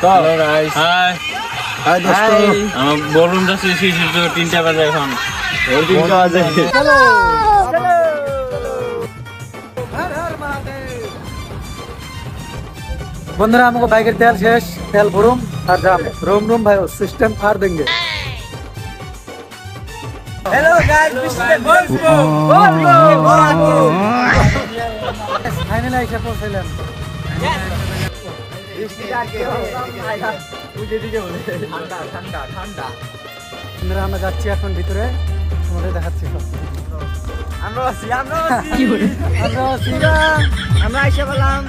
Hello guys, high high দোস্ত। আমার বলুন যাচ্ছে শিশির তো 3টা বাজে এখন। ওই 3টা বাজে। চলো বন্ধুরা, আমাকে বাইকের তেল শেষ, তেল ভরুম আর যাম রুম রুম ভাই সিস্টেম ফার দেंगे। हेलो गाइस, ফাইনালি এসে পৌঁছাইলাম। বন্ধুরা, আমরা যাচ্ছি এখন ভিতরে, তোমাদের দেখাচ্ছি সব। আমরা এসে বললাম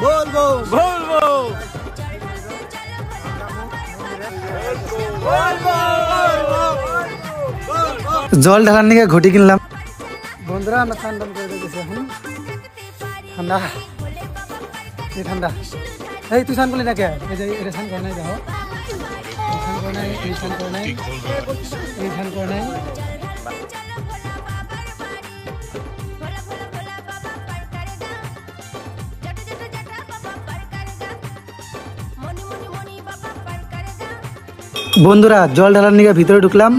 বলবো বলবো জল ঢালার নিয়ে ঘটি কিনলাম। বন্ধুরা, আমরা স্নান টান করে দেখেছি এখন। ঠান্ডা, এই ঠান্ডা। এই তুই স্নান করলি না কে? এই যে এটা স্নান করে নাই, দেখো স্নান করে নাই, এই স্নান করে নাই, এই স্নান করে নাই। বন্ধুরা, জল ঢালার নিয়ে ভিতরে ঢুকলাম।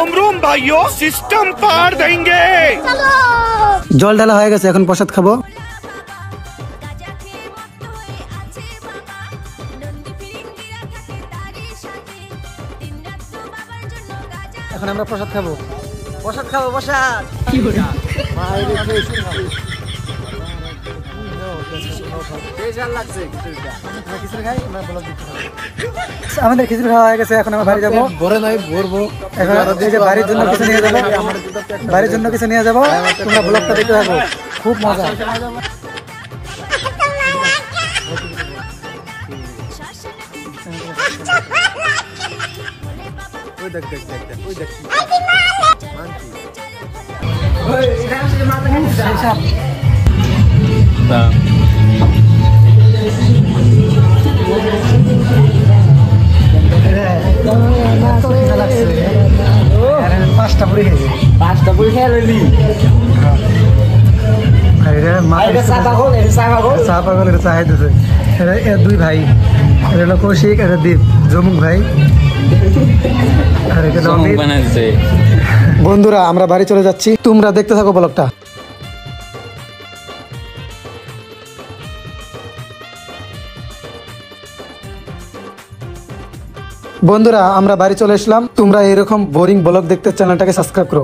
अमरूम भाइयों सिस्टम पार देंगे। জল ঢালা হয়ে গেছে, এখন প্রসাদ খাবো। এখন আমরা প্রসাদ খাবো। প্রসাদ খাবো, প্রসাদ কি করে আমাদের খিচুড়ি খাওয়া হয়ে গেছে, এখন আমরা বাড়ি যাবো। এখন এই যে বাড়ির জন্য কিছু নিয়ে যাবো, বাড়ির জন্য কিছু নিয়ে যাবো। তোমরা ব্লগটা দেখতে থাকো, খুব মজা। পাঁচটা পুরি খেয়ে লইলি। দুই ভাই, এটা হলো কৌশিক, এটা দীপ, জমুক ভাই। বন্ধুরা, আমরা বাড়ি চলে যাচ্ছি, তোমরা দেখতে থাকো ব্লগটা। বন্ধুরা, আমরা বাড়ি চলে আসলাম। তোমরা এরকম বোরিং ব্লগ দেখতে চ্যানেলটাকে সাবস্ক্রাইব করো।